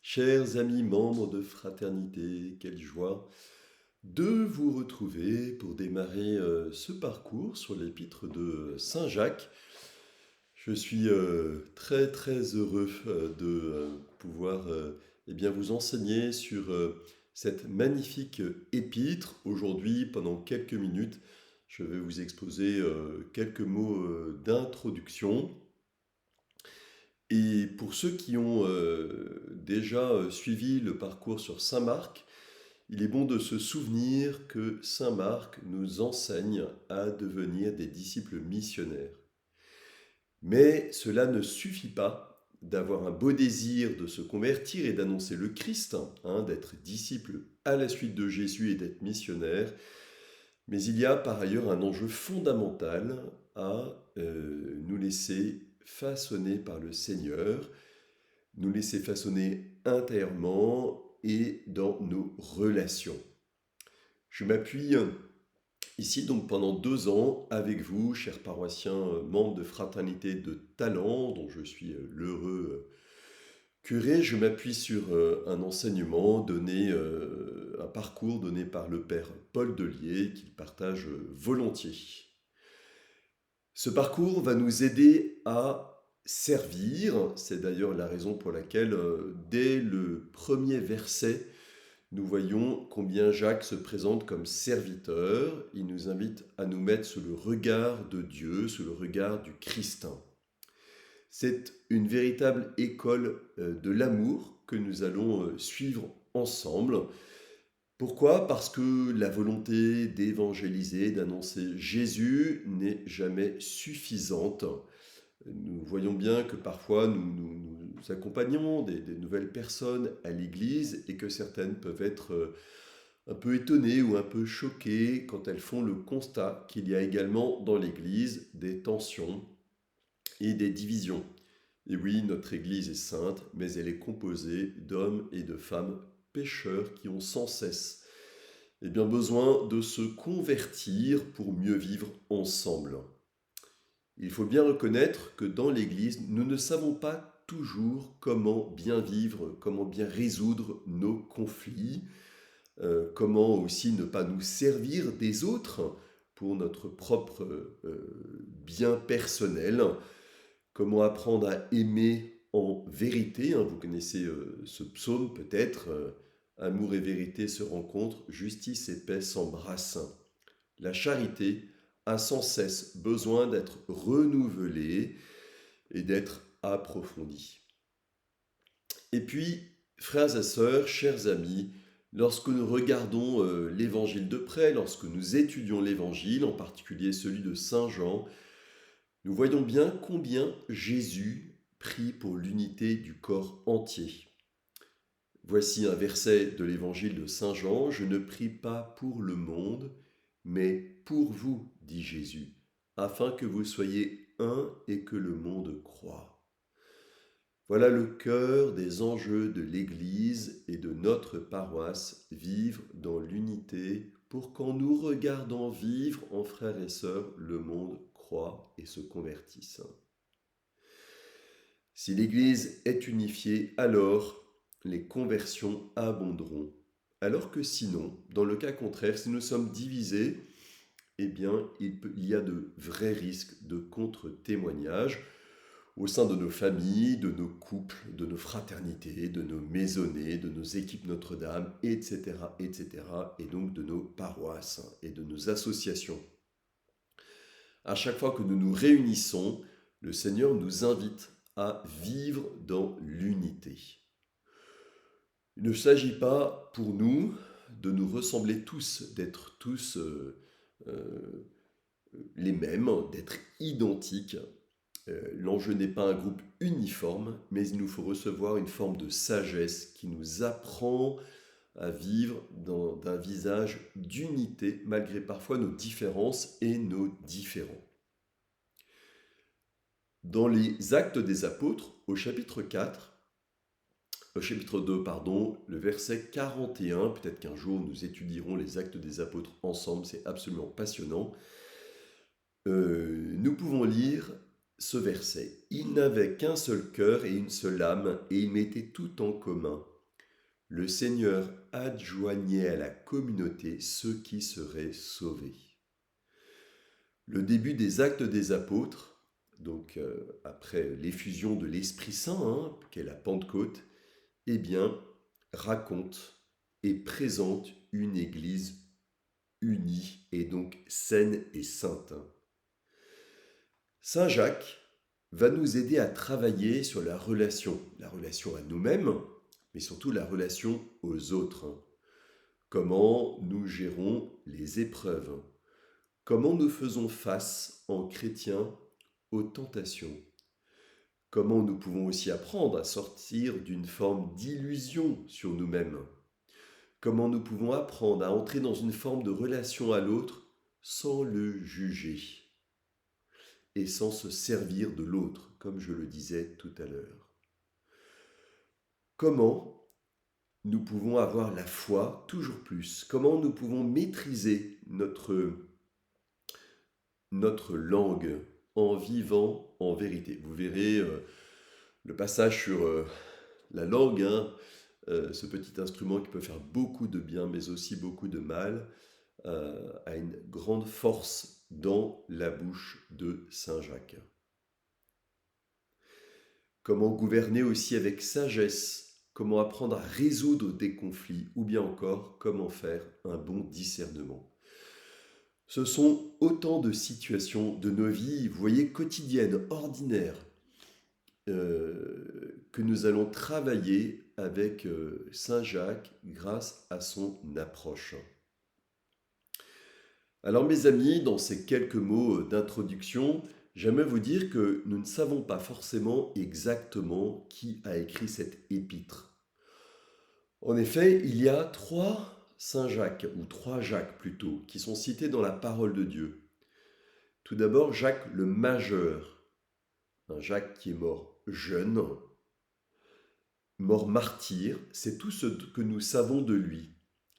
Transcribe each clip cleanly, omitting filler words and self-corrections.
Chers amis membres de Fraternité, quelle joie de vous retrouver pour démarrer ce parcours sur l'épître de Saint Jacques. Je suis très très heureux de pouvoir vous enseigner sur cette magnifique épître. Aujourd'hui, pendant quelques minutes, je vais vous exposer quelques mots d'introduction. Et pour ceux qui ont déjà suivi le parcours sur Saint Marc, il est bon de se souvenir que Saint Marc nous enseigne à devenir des disciples missionnaires. Mais cela ne suffit pas d'avoir un beau désir de se convertir et d'annoncer le Christ, d'être disciple à la suite de Jésus et d'être missionnaire. Mais il y a par ailleurs un enjeu fondamental à nous laisser façonner par le Seigneur, nous laisser façonner intérieurement et dans nos relations. Je m'appuie ici donc pendant 2 ans avec vous, chers paroissiens, membres de Fraternité de Talent, dont je suis l'heureux curé. Je m'appuie sur un enseignement donné, un parcours donné par le Père Paul Delier, qu'il partage volontiers. Ce parcours va nous aider à servir. C'est d'ailleurs la raison pour laquelle, dès le premier verset, nous voyons combien Jacques se présente comme serviteur. Il nous invite à nous mettre sous le regard de Dieu, sous le regard du Christ. C'est une véritable école de l'amour que nous allons suivre ensemble. Pourquoi? Parce que la volonté d'évangéliser, d'annoncer Jésus n'est jamais suffisante. Nous voyons bien que parfois nous accompagnons des nouvelles personnes à l'Église et que certaines peuvent être un peu étonnées ou un peu choquées quand elles font le constat qu'il y a également dans l'Église des tensions et des divisions. Et oui, notre Église est sainte, mais elle est composée d'hommes et de femmes pécheurs qui ont sans cesse besoin de se convertir pour mieux vivre ensemble. Il faut bien reconnaître que dans l'Église, nous ne savons pas toujours comment bien vivre, comment bien résoudre nos conflits, comment aussi ne pas nous servir des autres pour notre propre bien personnel, comment apprendre à aimer en vérité. Vous connaissez ce psaume peut-être, amour et vérité se rencontrent, justice et paix s'embrassent. La charité a sans cesse besoin d'être renouvelée et d'être approfondie. Et puis, frères et sœurs, chers amis, lorsque nous regardons l'évangile de près, lorsque nous étudions l'évangile, en particulier celui de Saint Jean, nous voyons bien combien Jésus prie pour l'unité du corps entier. Voici un verset de l'évangile de Saint Jean, « Je ne prie pas pour le monde, mais pour vous, dit Jésus, afin que vous soyez un et que le monde croie. » Voilà le cœur des enjeux de l'Église et de notre paroisse, vivre dans l'unité pour qu'en nous regardant vivre en frères et sœurs, le monde croit et se convertisse. Si l'Église est unifiée, alors les conversions abonderont. Alors que sinon, dans le cas contraire, si nous sommes divisés, il y a de vrais risques de contre-témoignages au sein de nos familles, de nos couples, de nos fraternités, de nos maisonnées, de nos équipes Notre-Dame, etc., et donc de nos paroisses et de nos associations. À chaque fois que nous nous réunissons, le Seigneur nous invite à vivre dans l'unité. Il ne s'agit pas pour nous de nous ressembler tous, d'être tous les mêmes, d'être identiques. L'enjeu n'est pas un groupe uniforme, mais il nous faut recevoir une forme de sagesse qui nous apprend à vivre d'un visage d'unité, malgré parfois nos différences et nos différends. Dans les Actes des Apôtres, au chapitre 2, le verset 41, peut-être qu'un jour nous étudierons les Actes des Apôtres ensemble, c'est absolument passionnant. Nous pouvons lire ce verset. Ils n'avaient qu'un seul cœur et une seule âme, et ils mettaient tout en commun. Le Seigneur adjoignait à la communauté ceux qui seraient sauvés. Le début des Actes des Apôtres, donc après l'effusion de l'Esprit Saint, qu'est la Pentecôte, eh bien, raconte et présente une Église unie et donc saine et sainte. Saint Jacques va nous aider à travailler sur la relation à nous-mêmes, mais surtout la relation aux autres. Comment nous gérons les épreuves? Comment nous faisons face en chrétiens aux tentations? Comment nous pouvons aussi apprendre à sortir d'une forme d'illusion sur nous-mêmes? Comment nous pouvons apprendre à entrer dans une forme de relation à l'autre sans le juger et sans se servir de l'autre, comme je le disais tout à l'heure? Comment nous pouvons avoir la foi toujours plus? Comment nous pouvons maîtriser notre langue en vivant en vérité? Vous verrez le passage sur la langue, ce petit instrument qui peut faire beaucoup de bien mais aussi beaucoup de mal, a une grande force dans la bouche de Saint Jacques. Comment gouverner aussi avec sagesse? Comment apprendre à résoudre des conflits? Ou bien encore, comment faire un bon discernement? Ce sont autant de situations de nos vies, vous voyez, quotidiennes, ordinaires, que nous allons travailler avec Saint Jacques grâce à son approche. Alors mes amis, dans ces quelques mots d'introduction, j'aimerais vous dire que nous ne savons pas forcément exactement qui a écrit cette épître. En effet, il y a trois Saint Jacques, ou trois Jacques plutôt, qui sont cités dans la parole de Dieu. Tout d'abord, Jacques le Majeur, un Jacques qui est mort jeune, mort martyr, c'est tout ce que nous savons de lui.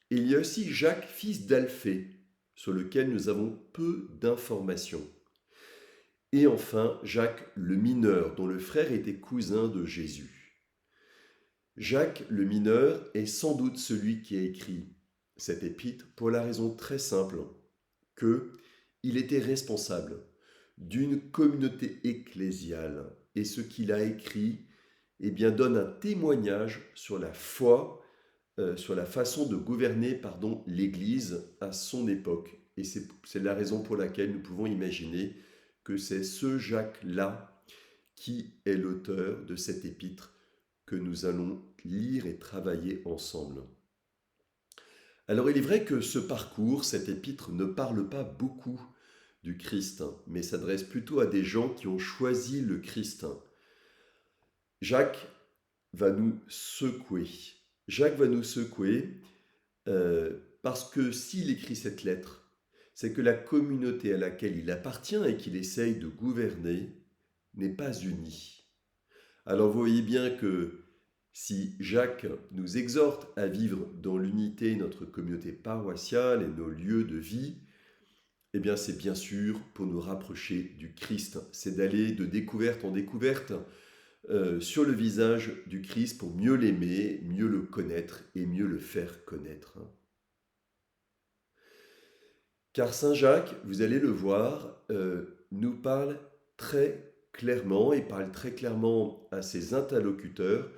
Et il y a aussi Jacques, fils d'Alphée, sur lequel nous avons peu d'informations. Et enfin, Jacques le Mineur, dont le frère était cousin de Jésus. Jacques le Mineur est sans doute celui qui a écrit cette épître pour la raison très simple que il était responsable d'une communauté ecclésiale et ce qu'il a écrit eh bien, donne un témoignage sur la foi, sur la façon de gouverner l'Église à son époque. Et c'est la raison pour laquelle nous pouvons imaginer que c'est ce Jacques-là qui est l'auteur de cette épître que nous allons lire et travailler ensemble. Alors il est vrai que ce parcours, cette épître, ne parle pas beaucoup du Christ, mais s'adresse plutôt à des gens qui ont choisi le Christ. Jacques va nous secouer. Jacques va nous secouer parce que s'il écrit cette lettre, c'est que la communauté à laquelle il appartient et qu'il essaye de gouverner n'est pas unie. Alors vous voyez bien que si Jacques nous exhorte à vivre dans l'unité notre communauté paroissiale et nos lieux de vie, eh bien c'est bien sûr pour nous rapprocher du Christ. C'est d'aller de découverte en découverte sur le visage du Christ pour mieux l'aimer, mieux le connaître et mieux le faire connaître. Car Saint Jacques, vous allez le voir, nous parle très clairement et parle très clairement à ses interlocuteurs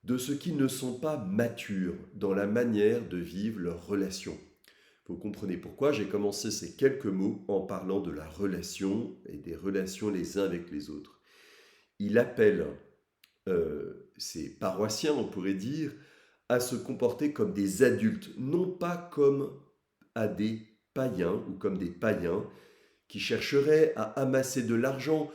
de ceux qui ne sont pas matures dans la manière de vivre leur relation. Vous comprenez pourquoi j'ai commencé ces quelques mots en parlant de la relation et des relations les uns avec les autres. Il appelle ces paroissiens, on pourrait dire, à se comporter comme des adultes, non pas comme à des païens ou comme des païens qui chercheraient à amasser de l'argent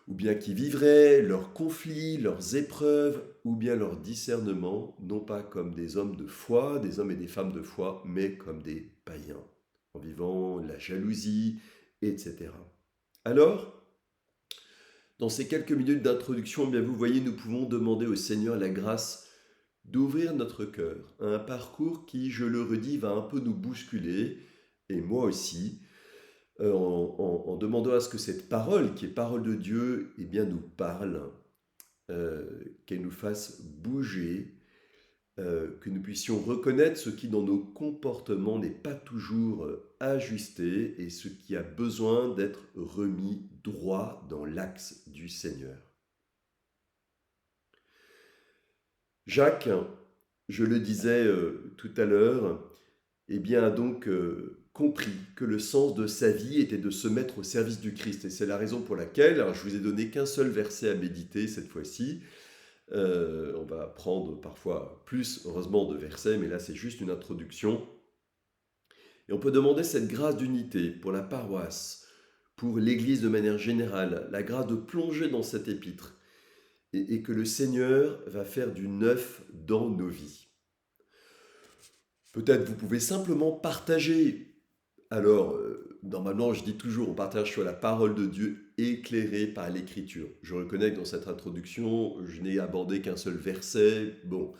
ou bien qui vivraient leurs conflits, leurs épreuves ou bien leur discernement, non pas comme des hommes de foi, des hommes et des femmes de foi, mais comme des païens, en vivant la jalousie, etc. Alors, dans ces quelques minutes d'introduction, eh bien vous voyez, nous pouvons demander au Seigneur la grâce d'ouvrir notre cœur à un parcours qui, je le redis, va un peu nous bousculer, et moi aussi, en demandant à ce que cette parole, qui est parole de Dieu, eh bien, nous parle, qu'elle nous fasse bouger, que nous puissions reconnaître ce qui dans nos comportements n'est pas toujours ajusté et ce qui a besoin d'être remis droit dans l'axe du Seigneur. Jacques, je le disais tout à l'heure, eh bien, a donc compris que le sens de sa vie était de se mettre au service du Christ. Et c'est la raison pour laquelle, alors je vous ai donné qu'un seul verset à méditer cette fois-ci. On va prendre parfois plus, heureusement, de versets, mais là c'est juste une introduction. Et on peut demander cette grâce d'unité pour la paroisse, pour l'Église de manière générale, la grâce de plonger dans cet épître, et que le Seigneur va faire du neuf dans nos vies. Peut-être vous pouvez simplement partager. Alors, normalement, je dis toujours, on partage sur la parole de Dieu éclairée par l'Écriture. Je reconnais que dans cette introduction, je n'ai abordé qu'un seul verset. Bon,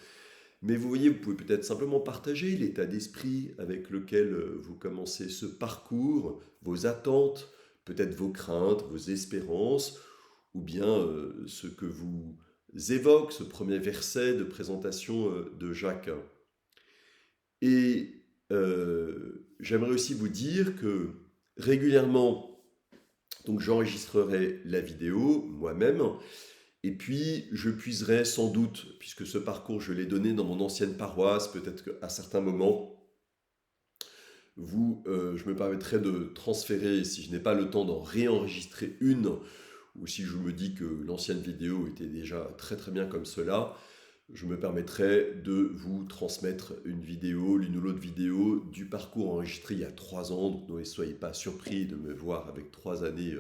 mais vous voyez, vous pouvez peut-être simplement partager l'état d'esprit avec lequel vous commencez ce parcours, vos attentes, peut-être vos craintes, vos espérances, ou bien ce que vous évoque ce premier verset de présentation de Jacques. Et j'aimerais aussi vous dire que régulièrement, donc j'enregistrerai la vidéo moi-même, et puis je puiserai sans doute, puisque ce parcours je l'ai donné dans mon ancienne paroisse, peut-être qu'à certains moments, je me permettrai de transférer, si je n'ai pas le temps d'en réenregistrer une, ou si je me dis que l'ancienne vidéo était déjà très très bien comme cela, je me permettrai de vous transmettre une vidéo, l'une ou l'autre vidéo du parcours enregistré il y a 3 ans. Donc ne soyez pas surpris de me voir avec 3 années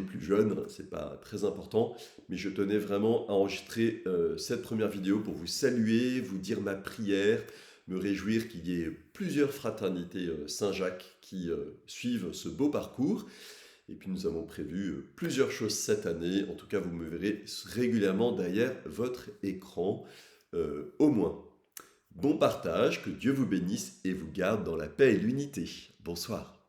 plus jeune, c'est pas très important, mais je tenais vraiment à enregistrer cette première vidéo pour vous saluer, vous dire ma prière, me réjouir qu'il y ait plusieurs fraternités Saint-Jacques qui suivent ce beau parcours. Et puis nous avons prévu plusieurs choses cette année. En tout cas, vous me verrez régulièrement derrière votre écran, au moins. Bon partage, que Dieu vous bénisse et vous garde dans la paix et l'unité. Bonsoir.